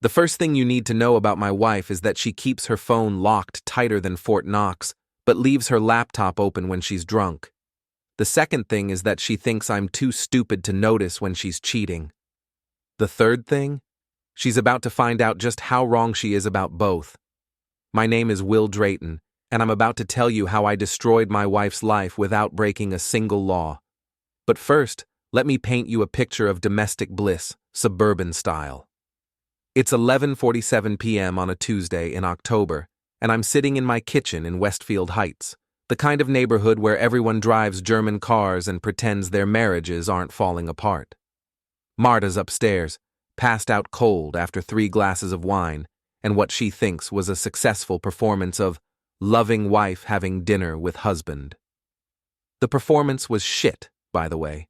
The first thing you need to know about my wife is that she keeps her phone locked tighter than Fort Knox, but leaves her laptop open when she's drunk. The second thing is that she thinks I'm too stupid to notice when she's cheating. The third thing? She's about to find out just how wrong she is about both. My name is Will Drayton, and I'm about to tell you how I destroyed my wife's life without breaking a single law. But first, let me paint you a picture of domestic bliss, suburban style. It's 11:47 p.m. on a Tuesday in October, and I'm sitting in my kitchen in Westfield Heights, the kind of neighborhood where everyone drives German cars and pretends their marriages aren't falling apart. Marta's upstairs, passed out cold after 3 glasses of wine, and what she thinks was a successful performance of loving wife having dinner with husband. The performance was shit, by the way.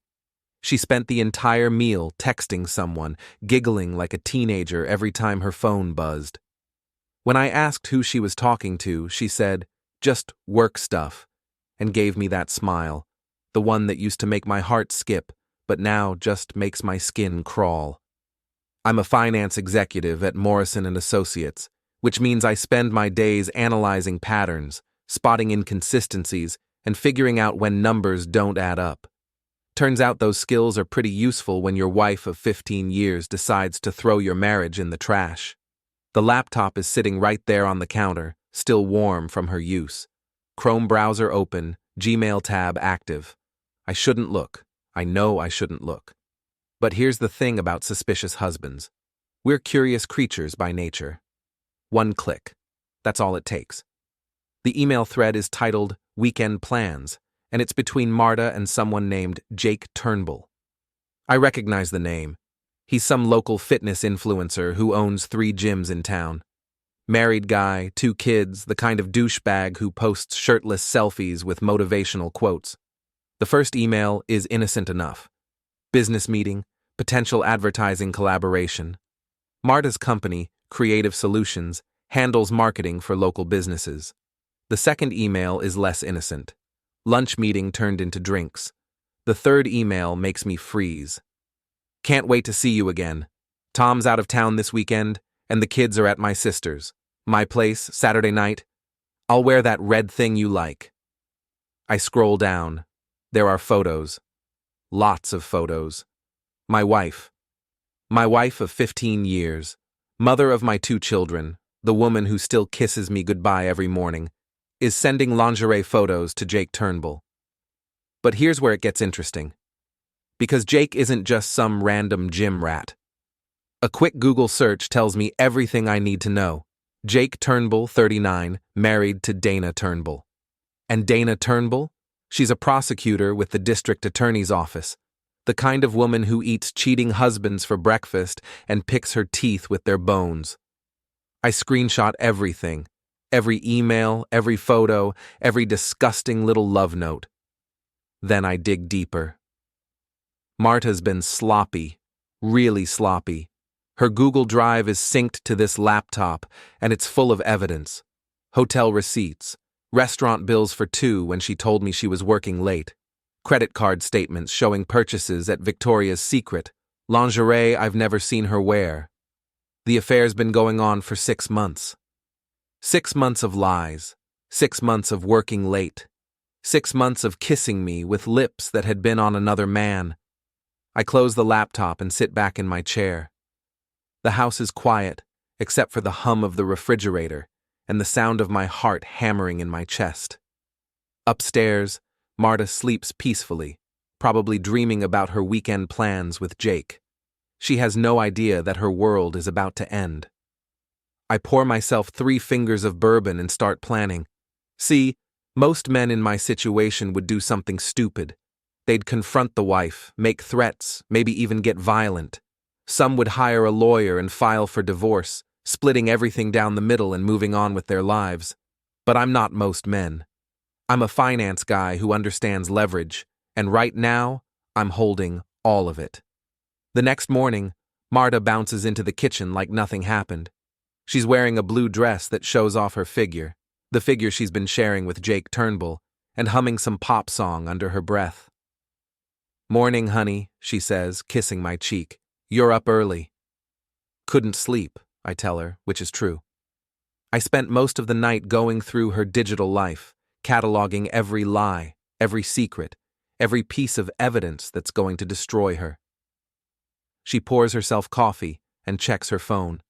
She spent the entire meal texting someone, giggling like a teenager every time her phone buzzed. When I asked who she was talking to, she said, "Just work stuff," and gave me that smile, the one that used to make my heart skip, but now just makes my skin crawl. I'm a finance executive at Morrison & Associates, which means I spend my days analyzing patterns, spotting inconsistencies, and figuring out when numbers don't add up. Turns out those skills are pretty useful when your wife of 15 years decides to throw your marriage in the trash. The laptop is sitting right there on the counter, still warm from her use. Chrome browser open, Gmail tab active. I shouldn't look. I know I shouldn't look. But here's the thing about suspicious husbands. We're curious creatures by nature. 1 click. That's all it takes. The email thread is titled Weekend Plans, and it's between Marta and someone named Jake Turnbull. I recognize the name. He's some local fitness influencer who owns 3 gyms in town. Married guy, 2 kids, the kind of douchebag who posts shirtless selfies with motivational quotes. The first email is innocent enough. Business meeting, potential advertising collaboration. Marta's company, Creative Solutions, handles marketing for local businesses. The second email is less innocent. Lunch meeting turned into drinks. The third email makes me freeze. Can't wait to see you again. Tom's out of town this weekend, and the kids are at my sister's. My place, Saturday night. I'll wear that red thing you like. I scroll down. There are photos. Lots of photos. My wife. My wife of 15 years. Mother of my 2 children, the woman who still kisses me goodbye every morning, is sending lingerie photos to Jake Turnbull. But here's where it gets interesting. Because Jake isn't just some random gym rat. A quick Google search tells me everything I need to know. Jake Turnbull, 39, married to Dana Turnbull. And Dana Turnbull? She's a prosecutor with the district attorney's office, the kind of woman who eats cheating husbands for breakfast and picks her teeth with their bones. I screenshot everything. Every email, every photo, every disgusting little love note. Then I dig deeper. Marta's been sloppy, really sloppy. Her Google Drive is synced to this laptop, and it's full of evidence. Hotel receipts, restaurant bills for 2 when she told me she was working late, credit card statements showing purchases at Victoria's Secret, lingerie I've never seen her wear. The affair's been going on for 6 months. 6 months of lies, 6 months of working late, 6 months of kissing me with lips that had been on another man. I close the laptop and sit back in my chair. The house is quiet, except for the hum of the refrigerator and the sound of my heart hammering in my chest. Upstairs, Marta sleeps peacefully, probably dreaming about her weekend plans with Jake. She has no idea that her world is about to end. I pour myself 3 fingers of bourbon and start planning. See, most men in my situation would do something stupid. They'd confront the wife, make threats, maybe even get violent. Some would hire a lawyer and file for divorce, splitting everything down the middle and moving on with their lives. But I'm not most men. I'm a finance guy who understands leverage, and right now, I'm holding all of it. The next morning, Marta bounces into the kitchen like nothing happened. She's wearing a blue dress that shows off her figure, the figure she's been sharing with Jake Turnbull, and humming some pop song under her breath. "Morning, honey," she says, kissing my cheek. "You're up early." "Couldn't sleep," I tell her, which is true. I spent most of the night going through her digital life, cataloging every lie, every secret, every piece of evidence that's going to destroy her. She pours herself coffee and checks her phone.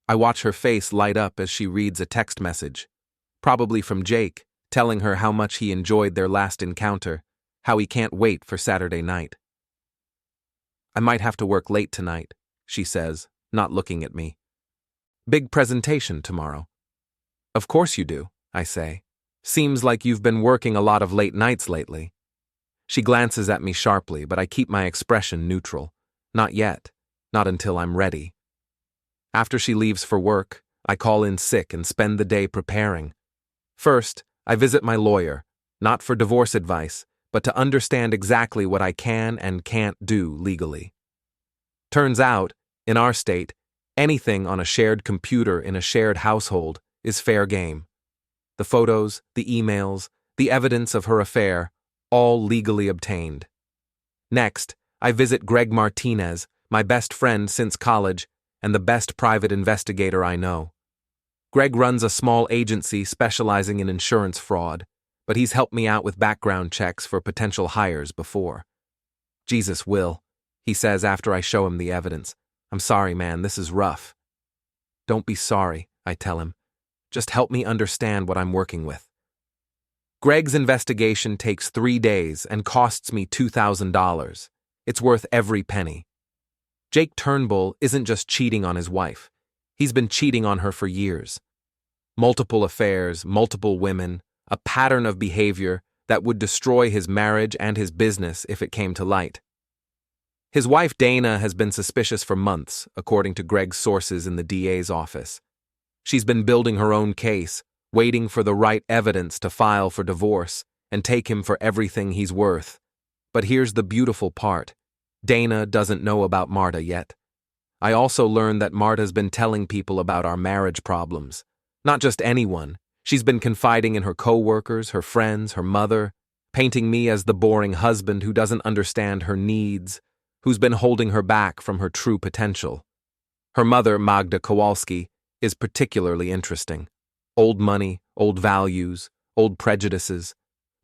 I watch her face light up as she reads a text message, probably from Jake, telling her how much he enjoyed their last encounter, how he can't wait for Saturday night. I might have to work late tonight, she says, not looking at me. Big presentation tomorrow. Of course you do, I say. Seems like you've been working a lot of late nights lately. She glances at me sharply, but I keep my expression neutral. Not yet. Not until I'm ready. After she leaves for work, I call in sick and spend the day preparing. First, I visit my lawyer, not for divorce advice, but to understand exactly what I can and can't do legally. Turns out, in our state, anything on a shared computer in a shared household is fair game. The photos, the emails, the evidence of her affair, all legally obtained. Next, I visit Greg Martinez, my best friend since college and the best private investigator I know. Greg runs a small agency specializing in insurance fraud, but he's helped me out with background checks for potential hires before. Jesus, Will, he says after I show him the evidence. I'm sorry, man, this is rough. Don't be sorry, I tell him. Just help me understand what I'm working with. Greg's investigation takes 3 days and costs me $2,000. It's worth every penny. Jake Turnbull isn't just cheating on his wife. He's been cheating on her for years. Multiple affairs, multiple women, a pattern of behavior that would destroy his marriage and his business if it came to light. His wife Dana has been suspicious for months, according to Greg's sources in the DA's office. She's been building her own case, waiting for the right evidence to file for divorce and take him for everything he's worth. But here's the beautiful part. Dana doesn't know about Marta yet. I also learned that Marta's been telling people about our marriage problems. Not just anyone. She's been confiding in her co-workers, her friends, her mother, painting me as the boring husband who doesn't understand her needs, who's been holding her back from her true potential. Her mother, Magda Kowalski, is particularly interesting. Old money, old values, old prejudices.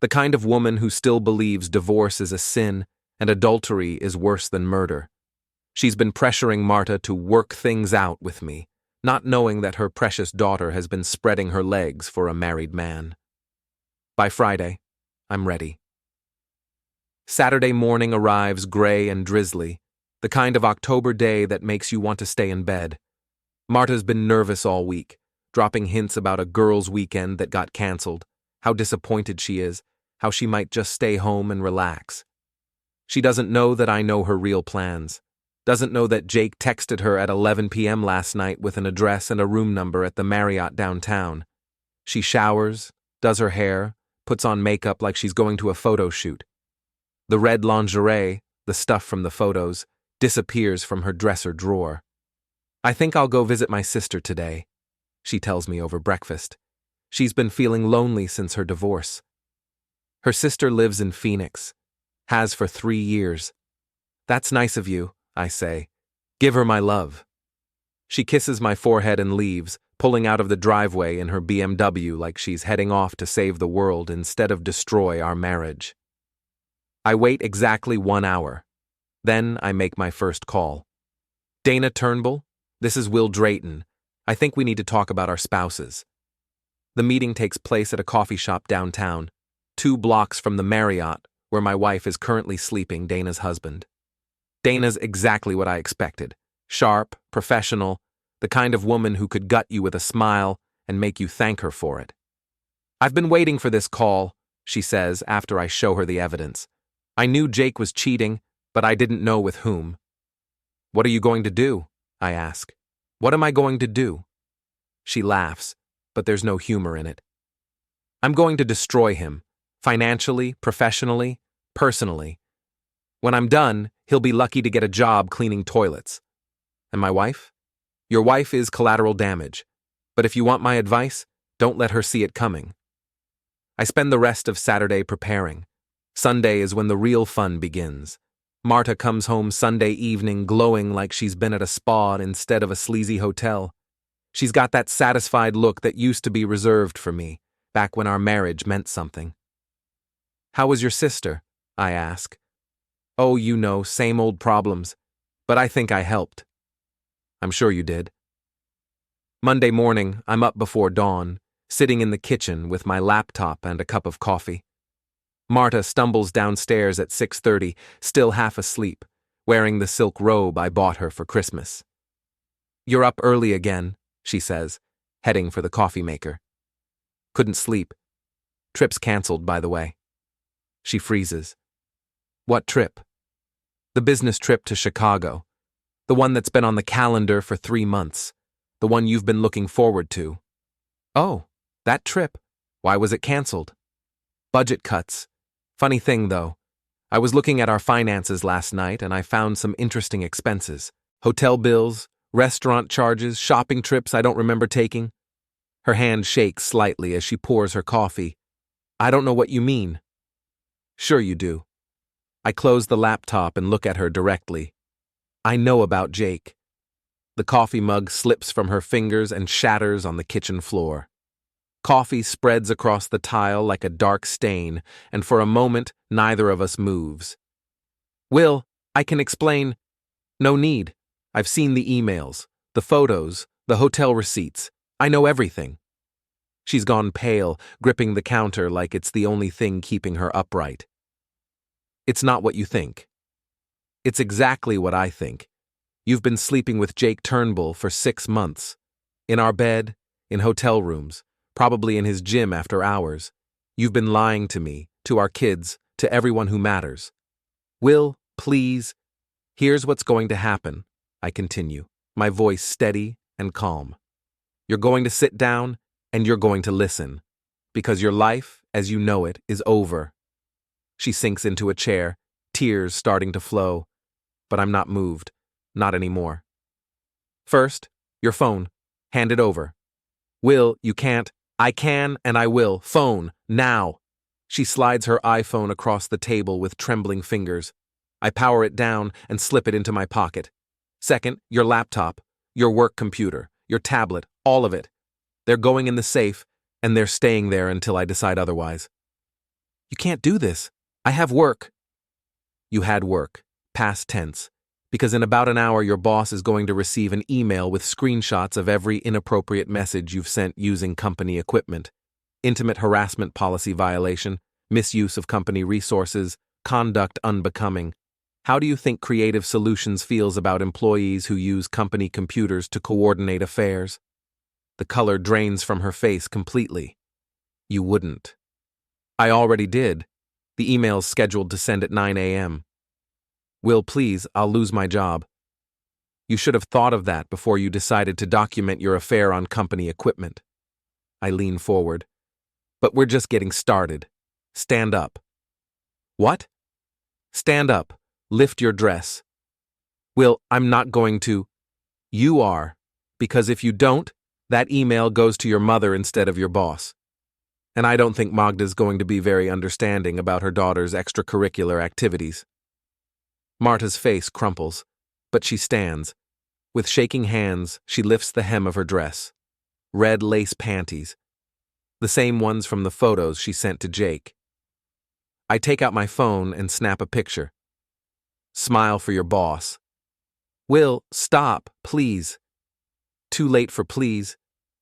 The kind of woman who still believes divorce is a sin and adultery is worse than murder. She's been pressuring Marta to work things out with me, not knowing that her precious daughter has been spreading her legs for a married man. By Friday, I'm ready. Saturday morning arrives gray and drizzly, the kind of October day that makes you want to stay in bed. Marta's been nervous all week, dropping hints about a girls' weekend that got canceled, how disappointed she is, how she might just stay home and relax. She doesn't know that I know her real plans, doesn't know that Jake texted her at 11 p.m. last night with an address and a room number at the Marriott downtown. She showers, does her hair, puts on makeup like she's going to a photo shoot. The red lingerie, the stuff from the photos, disappears from her dresser drawer. I think I'll go visit my sister today, she tells me over breakfast. She's been feeling lonely since her divorce. Her sister lives in Phoenix, has for 3 years. That's nice of you, I say. Give her my love. She kisses my forehead and leaves, pulling out of the driveway in her BMW like she's heading off to save the world instead of destroy our marriage. I wait exactly 1 hour. Then I make my first call. Dana Turnbull, this is Will Drayton. I think we need to talk about our spouses. The meeting takes place at a coffee shop downtown, 2 blocks from the Marriott, where my wife is currently sleeping, Dana's husband. Dana's exactly what I expected. Sharp, professional, the kind of woman who could gut you with a smile and make you thank her for it. I've been waiting for this call, she says after I show her the evidence. I knew Jake was cheating, but I didn't know with whom. What are you going to do? I ask. What am I going to do? She laughs, but there's no humor in it. I'm going to destroy him, financially, professionally, personally. When I'm done, he'll be lucky to get a job cleaning toilets. And my wife? Your wife is collateral damage, but if you want my advice, don't let her see it coming. I spend the rest of Saturday preparing. Sunday is when the real fun begins. Marta comes home Sunday evening glowing like she's been at a spa instead of a sleazy hotel. She's got that satisfied look that used to be reserved for me, back when our marriage meant something. "How was your sister?" I ask. "Oh, you know, same old problems. But I think I helped." "I'm sure you did." Monday morning, I'm up before dawn, sitting in the kitchen with my laptop and a cup of coffee. Marta stumbles downstairs at 6:30, still half asleep, wearing the silk robe I bought her for Christmas. "You're up early again," she says, heading for the coffee maker. "Couldn't sleep. Trip's canceled, by the way." She freezes. "What trip?" "The business trip to Chicago. The one that's been on the calendar for 3 months. The one you've been looking forward to." "Oh, that trip. Why was it canceled?" "Budget cuts. Funny thing, though. I was looking at our finances last night and I found some interesting expenses. Hotel bills, restaurant charges, shopping trips I don't remember taking." Her hand shakes slightly as she pours her coffee. "I don't know what you mean." "Sure you do." I close the laptop and look at her directly. "I know about Jake." The coffee mug slips from her fingers and shatters on the kitchen floor. Coffee spreads across the tile like a dark stain, and for a moment, neither of us moves. "Will, I can explain." "No need. I've seen the emails, the photos, the hotel receipts. I know everything." She's gone pale, gripping the counter like it's the only thing keeping her upright. "It's not what you think." "It's exactly what I think. You've been sleeping with Jake Turnbull for 6 months. In our bed, in hotel rooms, probably in his gym after hours. You've been lying to me, to our kids, to everyone who matters." "Will, please." "Here's what's going to happen," I continue, my voice steady and calm. "You're going to sit down and you're going to listen, because your life, as you know it, is over." She sinks into a chair, tears starting to flow, but I'm not moved, not anymore. "First, your phone. Hand it over." "Will, you can't." "I can and I will. Phone, now." She slides her iPhone across the table with trembling fingers. I power it down and slip it into my pocket. "Second, your laptop, your work computer, your tablet, all of it. They're going in the safe, and they're staying there until I decide otherwise." "You can't do this. I have work." "You had work, past tense, because in about an hour your boss is going to receive an email with screenshots of every inappropriate message you've sent using company equipment. Intimate harassment policy violation, misuse of company resources, conduct unbecoming. How do you think Creative Solutions feels about employees who use company computers to coordinate affairs?" The color drains from her face completely. "You wouldn't." "I already did. The email's scheduled to send at 9 a.m. "Will, please, I'll lose my job." "You should have thought of that before you decided to document your affair on company equipment." I lean forward. "But we're just getting started. Stand up." "What?" "Stand up. Lift your dress." "Will, I'm not going to." "You are. Because if you don't, that email goes to your mother instead of your boss. And I don't think Magda's going to be very understanding about her daughter's extracurricular activities." Marta's face crumples, but she stands. With shaking hands, she lifts the hem of her dress. Red lace panties. The same ones from the photos she sent to Jake. I take out my phone and snap a picture. "Smile for your boss." "Will, stop, please." Too late for please.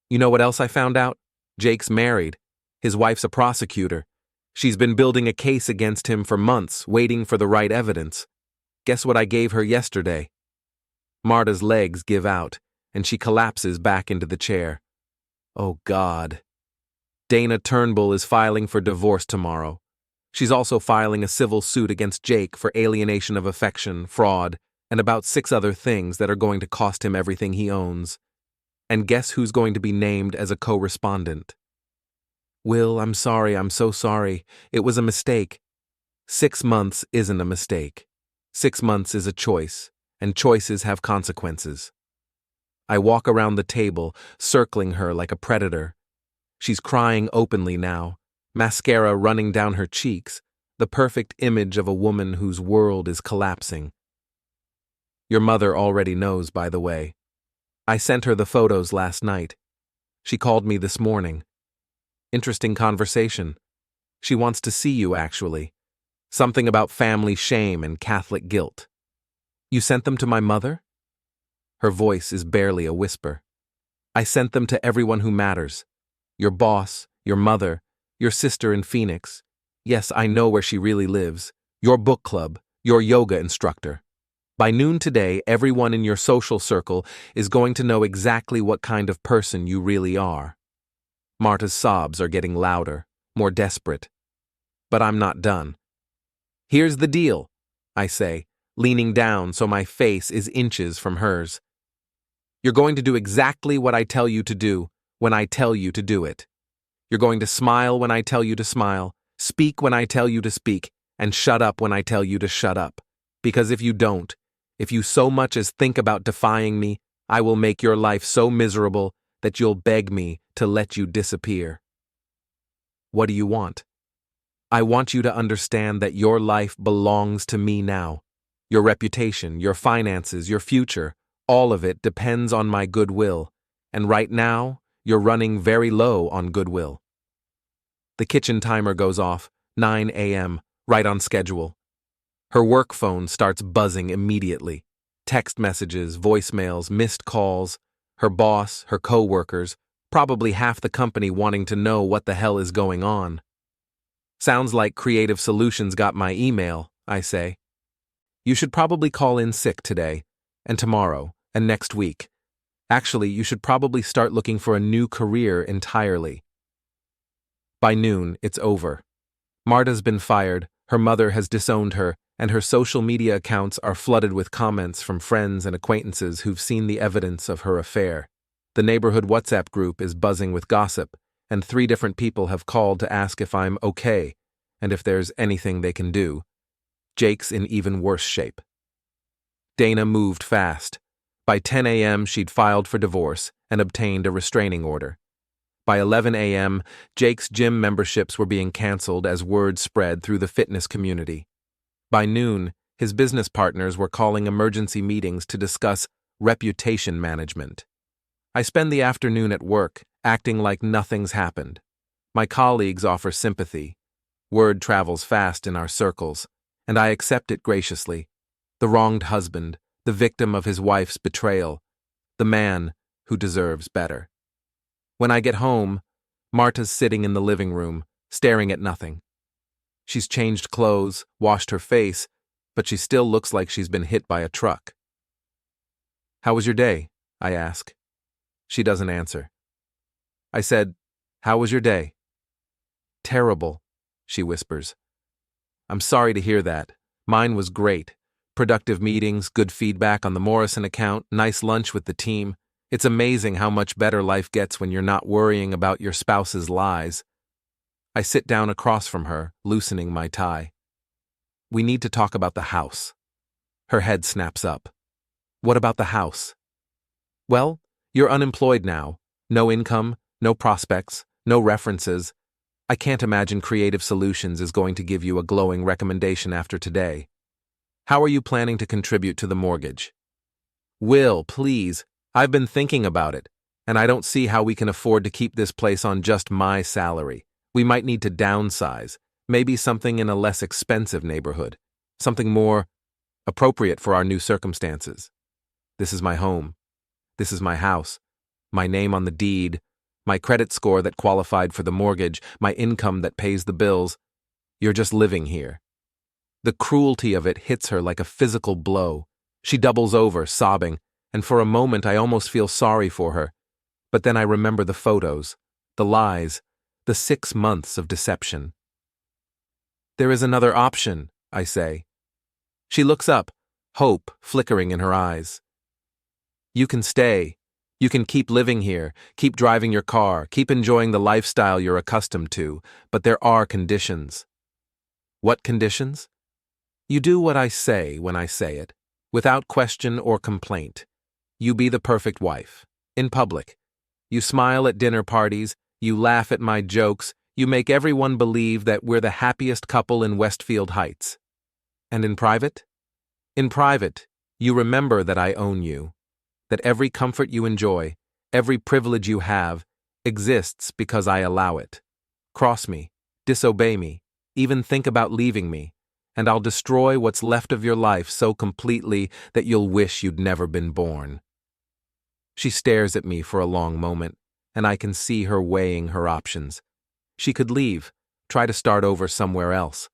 You know what else I found out? Jake's married. His wife's a prosecutor. She's been building a case against him for months, waiting for the right evidence. Guess what I gave her yesterday? Marta's legs give out, and she collapses back into the chair. Oh, God. Dana Turnbull is filing for divorce tomorrow. She's also filing a civil suit against Jake for alienation of affection, fraud, and about 6 other things that are going to cost him everything he owns. And guess who's going to be named as a co-respondent? Will, I'm sorry, I'm so sorry. It was a mistake. 6 months isn't a mistake. 6 months is a choice, and choices have consequences. I walk around the table, circling her like a predator. She's crying openly now, mascara running down her cheeks, the perfect image of a woman whose world is collapsing. Your mother already knows, by the way. I sent her the photos last night. She called me this morning. Interesting conversation. She wants to see you, actually. Something about family shame and Catholic guilt. You sent them to my mother? Her voice is barely a whisper. I sent them to everyone who matters. Your boss, your mother, your sister in Phoenix. Yes, I know where she really lives. Your book club, your yoga instructor. By noon today, everyone in your social circle is going to know exactly what kind of person you really are. Marta's sobs are getting louder, more desperate. But I'm not done. Here's the deal, I say, leaning down so my face is inches from hers. You're going to do exactly what I tell you to do when I tell you to do it. You're going to smile when I tell you to smile, speak when I tell you to speak, and shut up when I tell you to shut up. Because if you don't, if you so much as think about defying me, I will make your life so miserable that you'll beg me to let you disappear. What do you want? I want you to understand that your life belongs to me now. Your reputation, your finances, your future, all of it depends on my goodwill, and right now, you're running very low on goodwill. The kitchen timer goes off, 9 a.m., right on schedule. Her work phone starts buzzing immediately. Text messages, voicemails, missed calls, her boss, her co-workers, probably half the company wanting to know what the hell is going on. Sounds like Creative Solutions got my email, I say. You should probably call in sick today, and tomorrow, and next week. Actually, you should probably start looking for a new career entirely. By noon, it's over. Marta's been fired, her mother has disowned her, and her social media accounts are flooded with comments from friends and acquaintances who've seen the evidence of her affair. The neighborhood WhatsApp group is buzzing with gossip, and 3 different people have called to ask if I'm okay, and if there's anything they can do. Jake's in even worse shape. Dana moved fast. By 10 a.m., she'd filed for divorce and obtained a restraining order. By 11 a.m., Jake's gym memberships were being canceled as word spread through the fitness community. By noon, his business partners were calling emergency meetings to discuss reputation management. I spend the afternoon at work, acting like nothing's happened. My colleagues offer sympathy. Word travels fast in our circles, and I accept it graciously. The wronged husband, the victim of his wife's betrayal, the man who deserves better. When I get home, Marta's sitting in the living room, staring at nothing. She's changed clothes, washed her face, but she still looks like she's been hit by a truck. How was your day? I ask. She doesn't answer. I said, how was your day? Terrible, she whispers. I'm sorry to hear that. Mine was great. Productive meetings, good feedback on the Morrison account, nice lunch with the team. It's amazing how much better life gets when you're not worrying about your spouse's lies. I sit down across from her, loosening my tie. We need to talk about the house. Her head snaps up. What about the house? Well, you're unemployed now. No income, no prospects, no references. I can't imagine Creative Solutions is going to give you a glowing recommendation after today. How are you planning to contribute to the mortgage? Will, please. I've been thinking about it, and I don't see how we can afford to keep this place on just my salary. We might need to downsize, maybe something in a less expensive neighborhood, something more appropriate for our new circumstances. This is my home. This is my house, my name on the deed, my credit score that qualified for the mortgage, my income that pays the bills. You're just living here. The cruelty of it hits her like a physical blow. She doubles over, sobbing, and for a moment I almost feel sorry for her. But then I remember the photos, the lies, the 6 months of deception. There is another option, I say. She looks up, hope flickering in her eyes. You can stay. You can keep living here, keep driving your car, keep enjoying the lifestyle you're accustomed to, but there are conditions. What conditions? You do what I say when I say it, without question or complaint. You be the perfect wife, in public. You smile at dinner parties, you laugh at my jokes, you make everyone believe that we're the happiest couple in Westfield Heights. And in private? In private, you remember that I own you. that every comfort you enjoy, every privilege you have, exists because I allow it. Cross me, disobey me, even think about leaving me, and I'll destroy what's left of your life so completely that you'll wish you'd never been born." She stares at me for a long moment, and I can see her weighing her options. She could leave, try to start over somewhere else.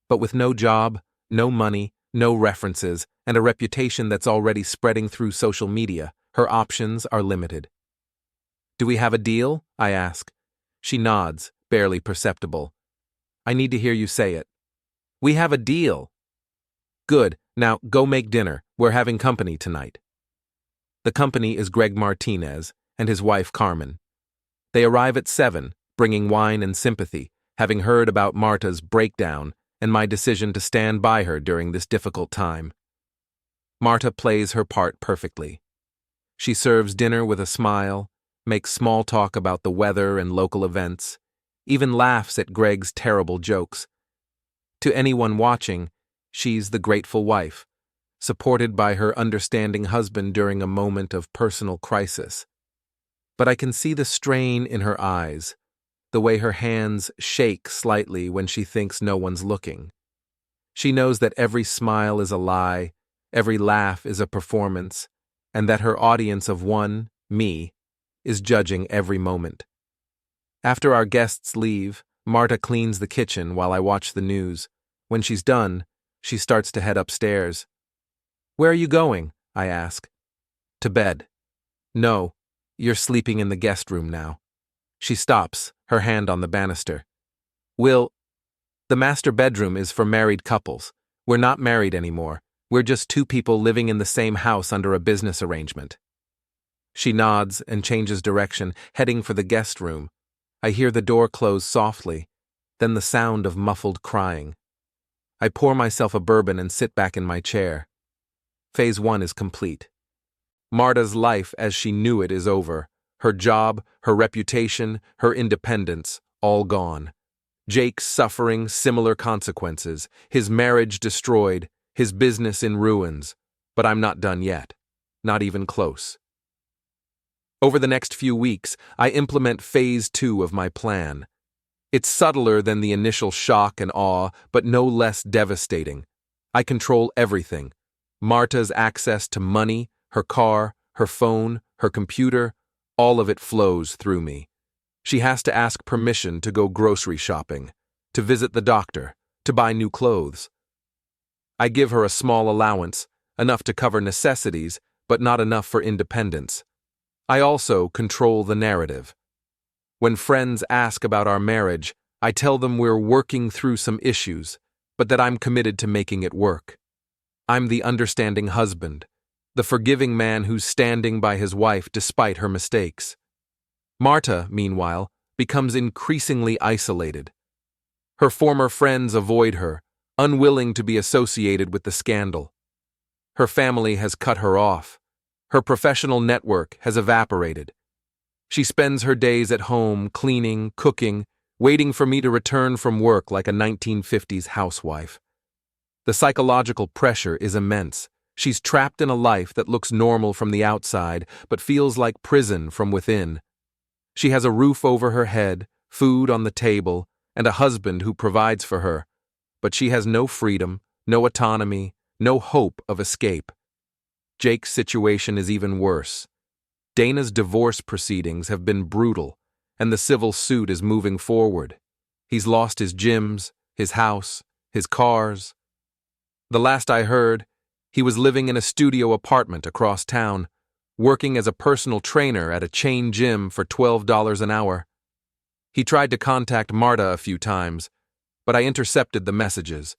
But with no job, no money, no references, and a reputation that's already spreading through social media, her options are limited. "Do we have a deal?" I ask. She nods, barely perceptible. "I need to hear you say it." "We have a deal." "Good, now go make dinner. We're having company tonight." The company is Greg Martinez and his wife Carmen. They arrive at 7, bringing wine and sympathy, having heard about Marta's breakdown and my decision to stand by her during this difficult time. Marta plays her part perfectly. She serves dinner with a smile, makes small talk about the weather and local events, even laughs at Greg's terrible jokes. To anyone watching, she's the grateful wife, supported by her understanding husband during a moment of personal crisis. But I can see the strain in her eyes, the way her hands shake slightly when she thinks no one's looking. She knows that every smile is a lie, every laugh is a performance, and that her audience of one, me, is judging every moment. After our guests leave, Marta cleans the kitchen while I watch the news. When she's done, she starts to head upstairs. "Where are you going?" I ask. "To bed." "No, you're sleeping in the guest room now." She stops, her hand on the banister. The master bedroom is for married couples. We're not married anymore. We're just two people living in the same house under a business arrangement." She nods and changes direction, heading for the guest room. I hear the door close softly, then the sound of muffled crying. I pour myself a bourbon and sit back in my chair. Phase 1 is complete. Marta's life as she knew it is over. Her job, her reputation, her independence, all gone. Jake's suffering similar consequences, his marriage destroyed, his business in ruins. But I'm not done yet. Not even close. Over the next few weeks, I implement phase 2 of my plan. It's subtler than the initial shock and awe, but no less devastating. I control everything. Marta's access to money, her car, her phone, her computer, all of it flows through me. She has to ask permission to go grocery shopping, to visit the doctor, to buy new clothes. I give her a small allowance, enough to cover necessities, but not enough for independence. I also control the narrative. When friends ask about our marriage, I tell them we're working through some issues, but that I'm committed to making it work. I'm the understanding husband, the forgiving man who's standing by his wife despite her mistakes. Marta, meanwhile, becomes increasingly isolated. Her former friends avoid her, unwilling to be associated with the scandal. Her family has cut her off. Her professional network has evaporated. She spends her days at home, cleaning, cooking, waiting for me to return from work like a 1950s housewife. The psychological pressure is immense. She's trapped in a life that looks normal from the outside, but feels like prison from within. She has a roof over her head, food on the table, and a husband who provides for her, but she has no freedom, no autonomy, no hope of escape. Jake's situation is even worse. Dana's divorce proceedings have been brutal, and the civil suit is moving forward. He's lost his gyms, his house, his cars. The last I heard, he was living in a studio apartment across town, working as a personal trainer at a chain gym for $12 an hour. He tried to contact Marta a few times, but I intercepted the messages.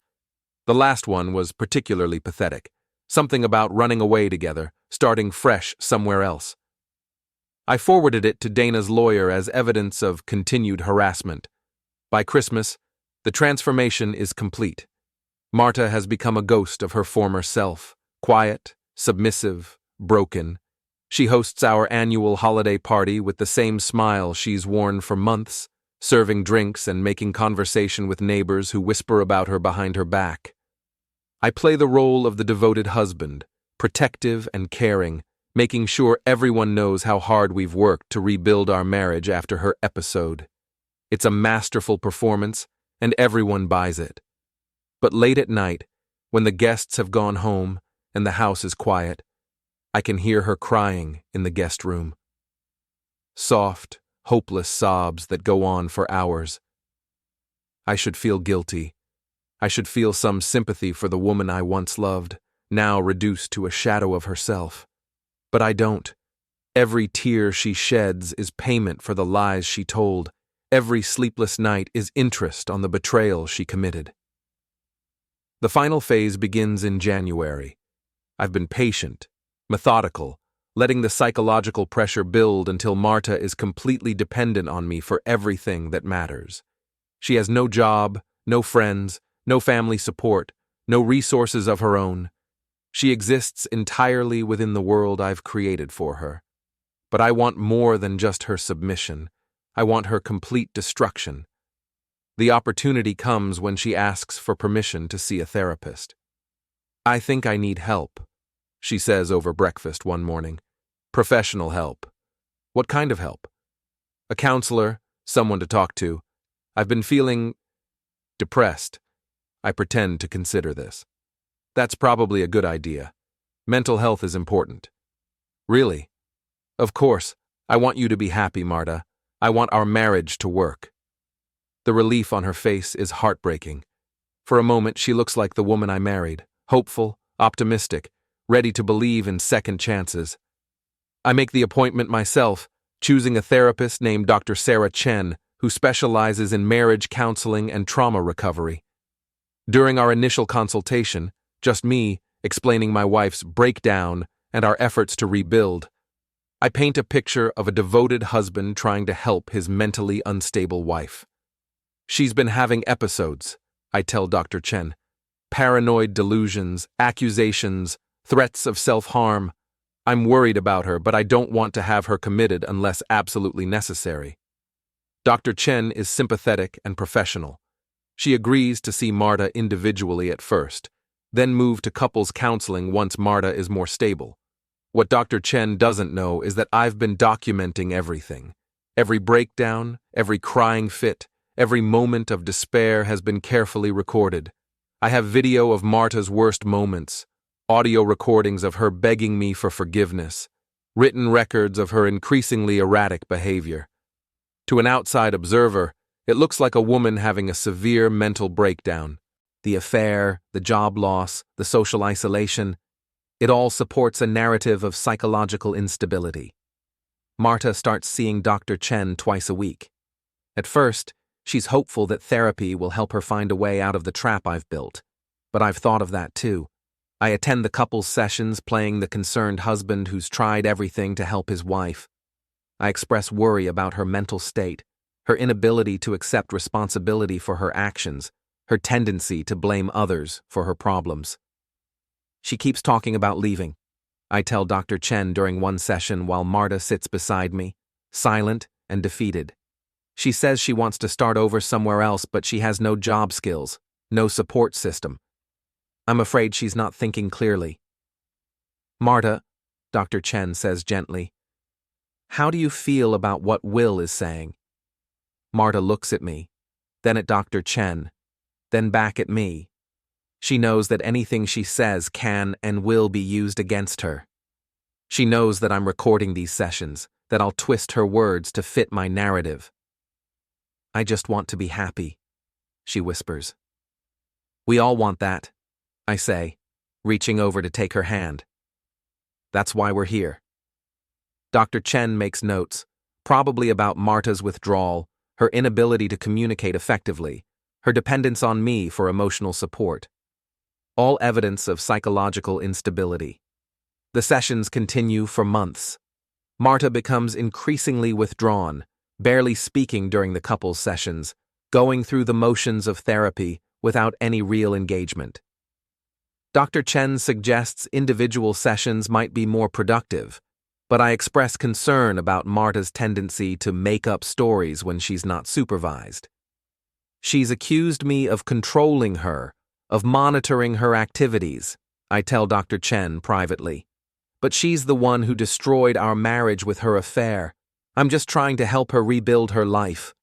The last one was particularly pathetic, something about running away together, starting fresh somewhere else. I forwarded it to Dana's lawyer as evidence of continued harassment. By Christmas, the transformation is complete. Marta has become a ghost of her former self, quiet, submissive, broken. She hosts our annual holiday party with the same smile she's worn for months, serving drinks and making conversation with neighbors who whisper about her behind her back. I play the role of the devoted husband, protective and caring, making sure everyone knows how hard we've worked to rebuild our marriage after her episode. It's a masterful performance, and everyone buys it. But late at night, when the guests have gone home and the house is quiet, I can hear her crying in the guest room. Soft, hopeless sobs that go on for hours. I should feel guilty. I should feel some sympathy for the woman I once loved, now reduced to a shadow of herself. But I don't. Every tear she sheds is payment for the lies she told. Every sleepless night is interest on the betrayal she committed. The final phase begins in January. I've been patient, methodical, letting the psychological pressure build until Marta is completely dependent on me for everything that matters. She has no job, no friends, no family support, no resources of her own. She exists entirely within the world I've created for her. But I want more than just her submission. I want her complete destruction. The opportunity comes when she asks for permission to see a therapist. "I think I need help," she says over breakfast one morning. "Professional help." "What kind of help?" "A counselor, someone to talk to. I've been feeling depressed." I pretend to consider this. "That's probably a good idea. Mental health is important." "Really?" "Of course. I want you to be happy, Marta. I want our marriage to work." The relief on her face is heartbreaking. For a moment, she looks like the woman I married, hopeful, optimistic, ready to believe in second chances. I make the appointment myself, choosing a therapist named Dr. Sarah Chen, who specializes in marriage counseling and trauma recovery. During our initial consultation, just me explaining my wife's breakdown and our efforts to rebuild, I paint a picture of a devoted husband trying to help his mentally unstable wife. "She's been having episodes," I tell Dr. Chen. "Paranoid delusions, accusations, threats of self-harm. I'm worried about her, but I don't want to have her committed unless absolutely necessary." Dr. Chen is sympathetic and professional. She agrees to see Marta individually at first, then move to couples counseling once Marta is more stable. What Dr. Chen doesn't know is that I've been documenting everything. Every breakdown, every crying fit, every moment of despair has been carefully recorded. I have video of Marta's worst moments, audio recordings of her begging me for forgiveness, written records of her increasingly erratic behavior. To an outside observer, it looks like a woman having a severe mental breakdown. The affair, the job loss, the social isolation, it all supports a narrative of psychological instability. Marta starts seeing Dr. Chen twice a week. At first, she's hopeful that therapy will help her find a way out of the trap I've built. But I've thought of that too. I attend the couples sessions playing the concerned husband who's tried everything to help his wife. I express worry about her mental state, her inability to accept responsibility for her actions, her tendency to blame others for her problems. She keeps talking about leaving. I tell Dr. Chen during one session while Marta sits beside me, silent and defeated. She says she wants to start over somewhere else, but she has no job skills, no support system. I'm afraid she's not thinking clearly. "Marta," Dr. Chen says gently, "how do you feel about what Will is saying?" Marta looks at me, then at Dr. Chen, then back at me. She knows that anything she says can and will be used against her. She knows that I'm recording these sessions, that I'll twist her words to fit my narrative. "I just want to be happy," she whispers. "We all want that," I say, reaching over to take her hand. "That's why we're here." Dr. Chen makes notes, probably about Marta's withdrawal, her inability to communicate effectively, her dependence on me for emotional support. All evidence of psychological instability. The sessions continue for months. Marta becomes increasingly withdrawn, barely speaking during the couples sessions, going through the motions of therapy without any real engagement. Dr. Chen suggests individual sessions might be more productive, but I express concern about Marta's tendency to make up stories when she's not supervised. She's accused me of controlling her, of monitoring her activities, I tell Dr. Chen privately. But she's the one who destroyed our marriage with her affair. I'm just trying to help her rebuild her life.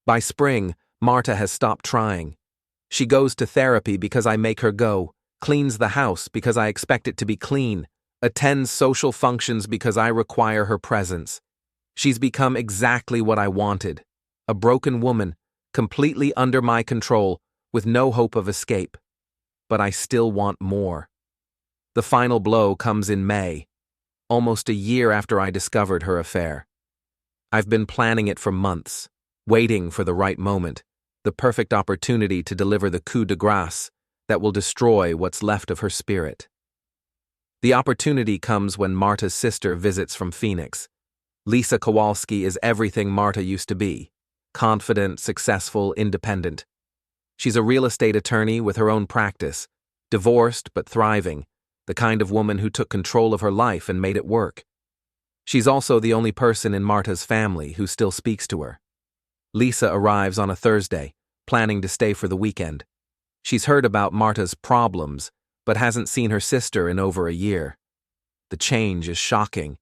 By spring, Marta has stopped trying. She goes to therapy because I make her go, cleans the house because I expect it to be clean, attends social functions because I require her presence. She's become exactly what I wanted, a broken woman, completely under my control, with no hope of escape. But I still want more. The final blow comes in May, almost a year after I discovered her affair. I've been planning it for months, waiting for the right moment, the perfect opportunity to deliver the coup de grace that will destroy what's left of her spirit. The opportunity comes when Marta's sister visits from Phoenix. Lisa Kowalski is everything Marta used to be: confident, successful, independent. She's a real estate attorney with her own practice, divorced but thriving, the kind of woman who took control of her life and made it work. She's also the only person in Marta's family who still speaks to her. Lisa arrives on a Thursday, planning to stay for the weekend. She's heard about Marta's problems, but hasn't seen her sister in over a year. The change is shocking.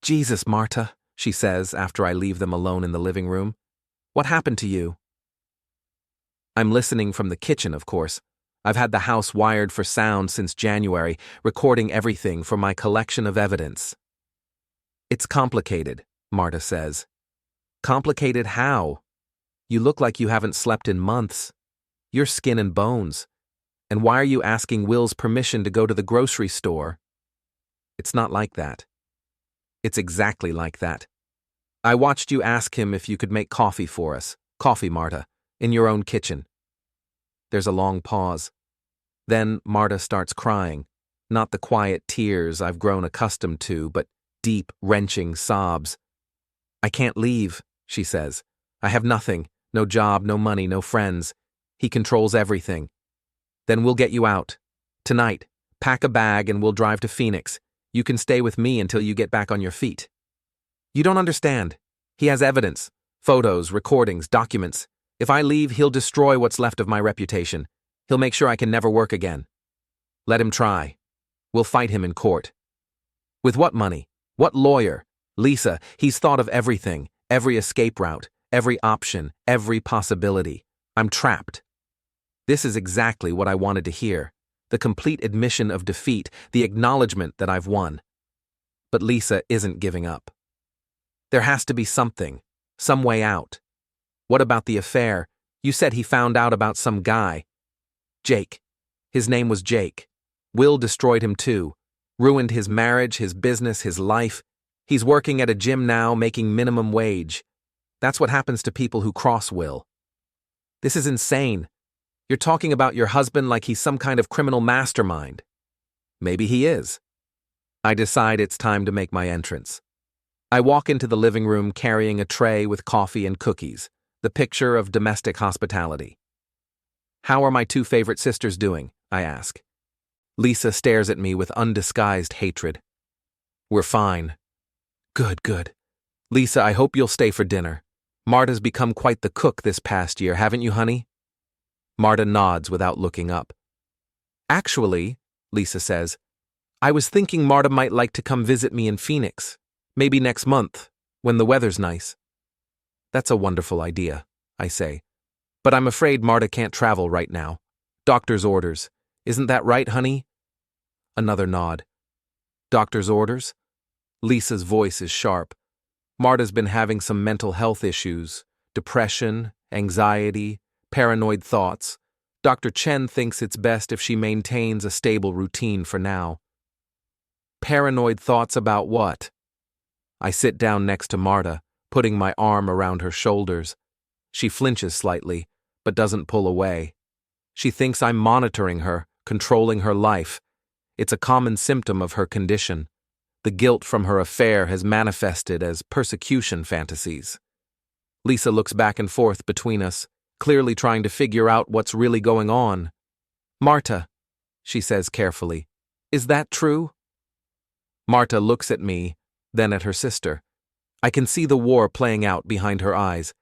"Jesus, Marta," she says after I leave them alone in the living room. "What happened to you?" I'm listening from the kitchen, of course. I've had the house wired for sound since January, recording everything for my collection of evidence. "It's complicated," Marta says. "Complicated how? You look like you haven't slept in months. You're skin and bones. And why are you asking Will's permission to go to the grocery store?" "It's not like that." "It's exactly like that. I watched you ask him if you could make coffee for us. Coffee, Marta, in your own kitchen." There's a long pause. Then Marta starts crying, not the quiet tears I've grown accustomed to, but deep, wrenching sobs. "I can't leave," she says. "I have nothing, no job, no money, no friends. He controls everything." "Then we'll get you out. Tonight, pack a bag and we'll drive to Phoenix. You can stay with me until you get back on your feet." "You don't understand. He has evidence, photos, recordings, documents. If I leave, he'll destroy what's left of my reputation. He'll make sure I can never work again." "Let him try. We'll fight him in court." "With what money? What lawyer? Lisa, he's thought of everything, every escape route, every option, every possibility. I'm trapped." This is exactly what I wanted to hear. The complete admission of defeat, the acknowledgement that I've won. But Lisa isn't giving up. "There has to be something, some way out." "What about the affair? You said he found out about some guy." "Jake. His name was Jake. Will destroyed him too. Ruined his marriage, his business, his life. He's working at a gym now, making minimum wage. That's what happens to people who cross Will." "This is insane. You're talking about your husband like he's some kind of criminal mastermind." "Maybe he is." I decide it's time to make my entrance. I walk into the living room carrying a tray with coffee and cookies, the picture of domestic hospitality. "How are my two favorite sisters doing?" I ask. Lisa stares at me with undisguised hatred. "We're fine." Good, good. "Lisa, I hope you'll stay for dinner. Marta's become quite the cook this past year, haven't you, honey?" Marta nods without looking up. "Actually," Lisa says, "I was thinking Marta might like to come visit me in Phoenix. Maybe next month, when the weather's nice." "That's a wonderful idea," I say. "But I'm afraid Marta can't travel right now. Doctor's orders. Isn't that right, honey?" Another nod. "Doctor's orders?" Lisa's voice is sharp. Marta's been having some mental health issues, depression, anxiety, paranoid thoughts. Dr. Chen thinks it's best if she maintains a stable routine for now. Paranoid thoughts about what? I sit down next to Marta, putting my arm around her shoulders. She flinches slightly, but doesn't pull away. She thinks I'm monitoring her, controlling her life. It's a common symptom of her condition. The guilt from her affair has manifested as persecution fantasies. Lisa looks back and forth between us, clearly trying to figure out what's really going on. "Marta," she says carefully, "is that true?" Marta looks at me, then at her sister. I can see the war playing out behind her eyes,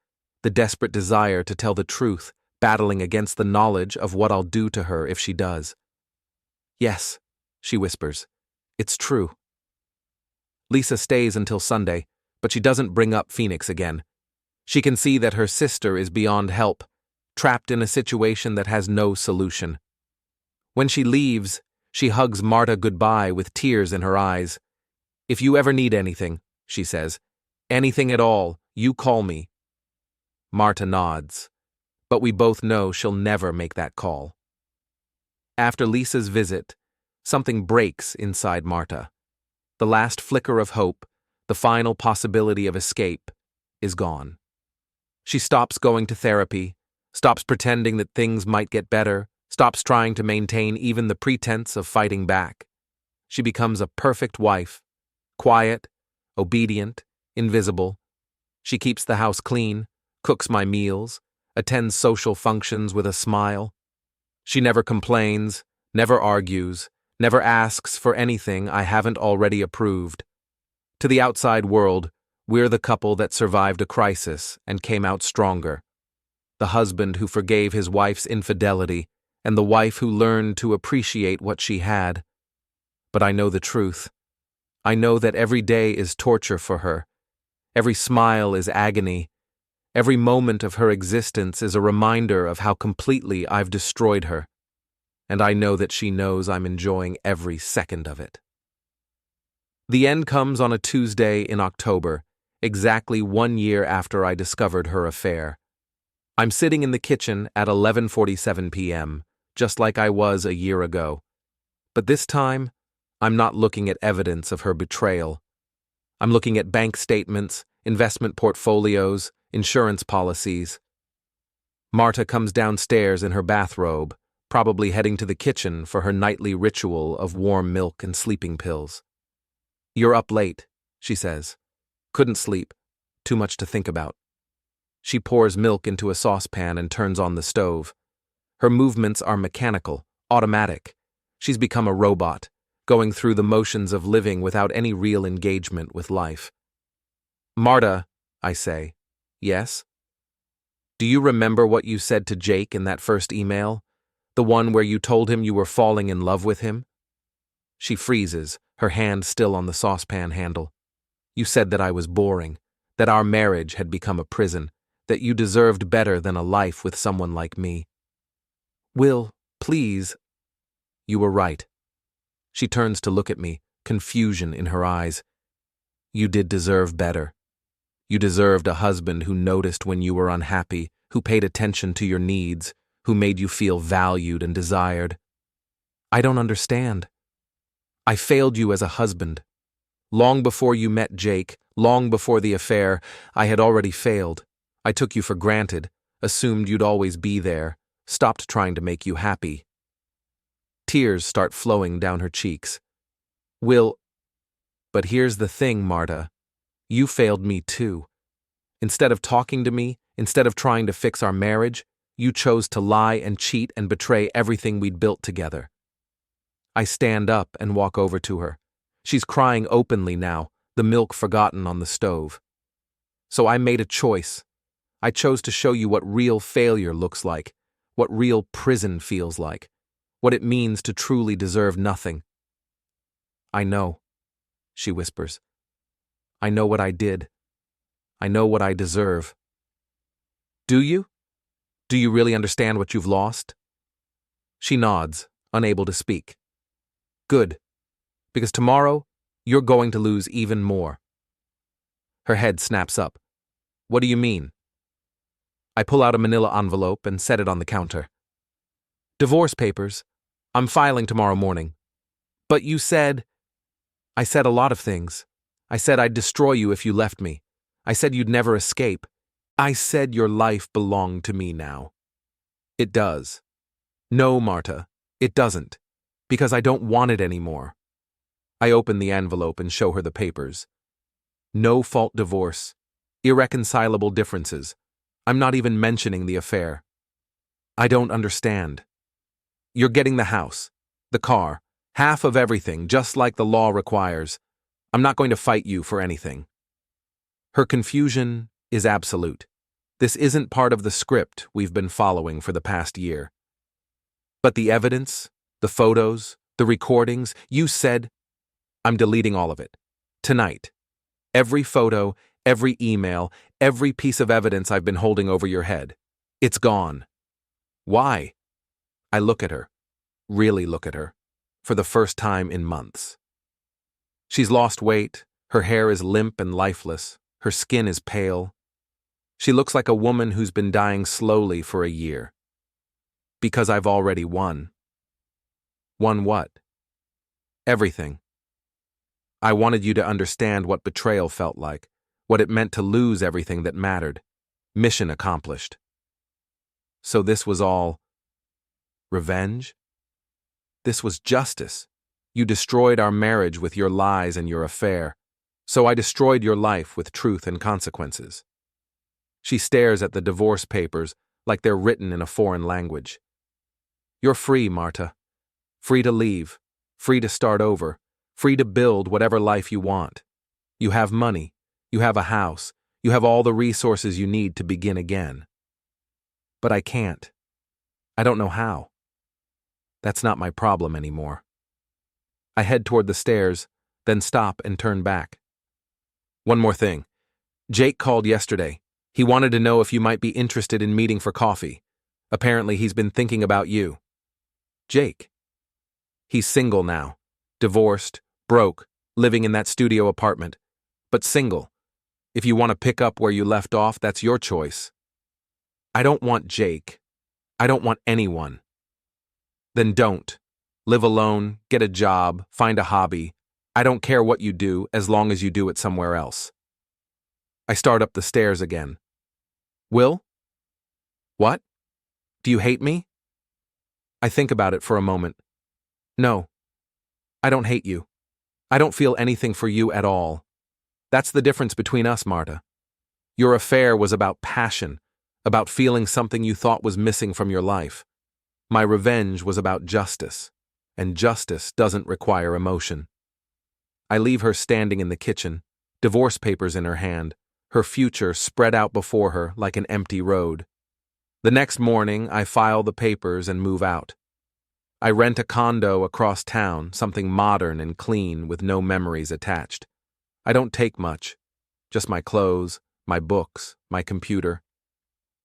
the desperate desire to tell the truth, battling against the knowledge of what I'll do to her if she does. "Yes," she whispers. It's true. Lisa stays until Sunday, but she doesn't bring up Phoenix again. She can see that her sister is beyond help, trapped in a situation that has no solution. When she leaves, she hugs Marta goodbye with tears in her eyes. "If you ever need anything," she says, "anything at all, you call me." Marta nods, but we both know she'll never make that call. After Lisa's visit, something breaks inside Marta. The last flicker of hope, the final possibility of escape, is gone. She stops going to therapy, stops pretending that things might get better, stops trying to maintain even the pretense of fighting back. She becomes a perfect wife, quiet, obedient, invisible. She keeps the house clean, cooks my meals, attends social functions with a smile. She never complains, never argues, never asks for anything I haven't already approved. To the outside world, we're the couple that survived a crisis and came out stronger. The husband who forgave his wife's infidelity, and the wife who learned to appreciate what she had. But I know the truth. I know that every day is torture for her. Every smile is agony. Every moment of her existence is a reminder of how completely I've destroyed her. And I know that she knows I'm enjoying every second of it. The end comes on a Tuesday in October, exactly 1 year after I discovered her affair. I'm sitting in the kitchen at 11:47 p.m., just like I was a year ago. But this time, I'm not looking at evidence of her betrayal. I'm looking at bank statements, investment portfolios, insurance policies. Marta comes downstairs in her bathrobe, probably heading to the kitchen for her nightly ritual of warm milk and sleeping pills. "You're up late," she says. "Couldn't sleep. Too much to think about." She pours milk into a saucepan and turns on the stove. Her movements are mechanical, automatic. She's become a robot, going through the motions of living without any real engagement with life. "Marta," I say. "Yes?" "Do you remember what you said to Jake in that first email? The one where you told him you were falling in love with him?" She freezes, her hand still on the saucepan handle. "You said that I was boring, that our marriage had become a prison, that you deserved better than a life with someone like me." "Will, please." "You were right." She turns to look at me, confusion in her eyes. "You did deserve better. You deserved a husband who noticed when you were unhappy, who paid attention to your needs, who made you feel valued and desired." "I don't understand." "I failed you as a husband. Long before you met Jake, long before the affair, I had already failed. I took you for granted, assumed you'd always be there, stopped trying to make you happy." Tears start flowing down her cheeks. "Will, but here's the thing, Marta. You failed me too. Instead of talking to me, instead of trying to fix our marriage, you chose to lie and cheat and betray everything we'd built together." I stand up and walk over to her. She's crying openly now, the milk forgotten on the stove. "So I made a choice. I chose to show you what real failure looks like, what real prison feels like, what it means to truly deserve nothing." "I know," she whispers. "I know what I did. I know what I deserve." "Do you? Do you really understand what you've lost?" She nods, unable to speak. "Good, because tomorrow you're going to lose even more." Her head snaps up. "What do you mean?" I pull out a manila envelope and set it on the counter. "Divorce papers. I'm filing tomorrow morning." "But you said—" "I said a lot of things. I said I'd destroy you if you left me. I said you'd never escape. I said your life belonged to me now." "It does." "No, Marta, it doesn't. Because I don't want it anymore." I open the envelope and show her the papers. No-fault divorce. Irreconcilable differences. I'm not even mentioning the affair. "I don't understand." "You're getting the house, the car, half of everything, just like the law requires. I'm not going to fight you for anything." Her confusion is absolute. This isn't part of the script we've been following for the past year. "But the evidence, the photos, the recordings, you said—" I'm deleting all of it. Tonight. Every photo, every email, every piece of evidence I've been holding over your head. It's gone. Why? I look at her. Really look at her. For the first time in months. She's lost weight. Her hair is limp and lifeless. Her skin is pale. She looks like a woman who's been dying slowly for a year. Because I've already won. Won what? Everything. I wanted you to understand what betrayal felt like, what it meant to lose everything that mattered. Mission accomplished. So this was all revenge? This was justice. You destroyed our marriage with your lies and your affair, so I destroyed your life with truth and consequences. She stares at the divorce papers like they're written in a foreign language. You're free, Marta. Free to leave, free to start over, free to build whatever life you want. You have money, you have a house, you have all the resources you need to begin again. But I can't. I don't know how. That's not my problem anymore. I head toward the stairs, then stop and turn back. One more thing. Jake called yesterday. He wanted to know if you might be interested in meeting for coffee. Apparently he's been thinking about you. Jake. He's single now. Divorced, broke, living in that studio apartment. But single. If you want to pick up where you left off, that's your choice. I don't want Jake. I don't want anyone. Then don't. Live alone, get a job, find a hobby. I don't care what you do as long as you do it somewhere else. I start up the stairs again. Will? What? Do you hate me? I think about it for a moment. No. I don't hate you. I don't feel anything for you at all. That's the difference between us, Marta. Your affair was about passion, about feeling something you thought was missing from your life. My revenge was about justice, and justice doesn't require emotion. I leave her standing in the kitchen, divorce papers in her hand, her future spread out before her like an empty road. The next morning, I file the papers and move out. I rent a condo across town, something modern and clean with no memories attached. I don't take much, just my clothes, my books, my computer.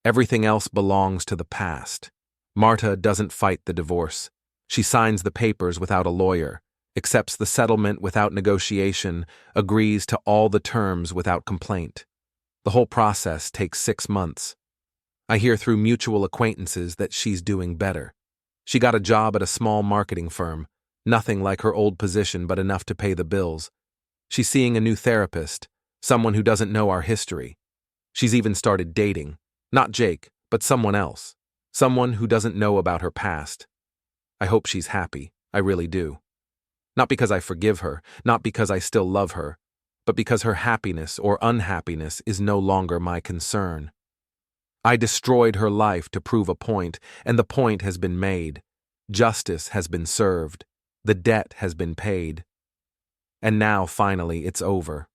Everything else belongs to the past. Marta doesn't fight the divorce. She signs the papers without a lawyer, accepts the settlement without negotiation, agrees to all the terms without complaint. The whole process takes 6 months. I hear through mutual acquaintances that she's doing better. She got a job at a small marketing firm, nothing like her old position but enough to pay the bills. She's seeing a new therapist, someone who doesn't know our history. She's even started dating, not Jake, but someone else, someone who doesn't know about her past. I hope she's happy, I really do. Not because I forgive her, not because I still love her, but because her happiness or unhappiness is no longer my concern. I destroyed her life to prove a point, and the point has been made. Justice has been served. The debt has been paid. And now, finally, it's over.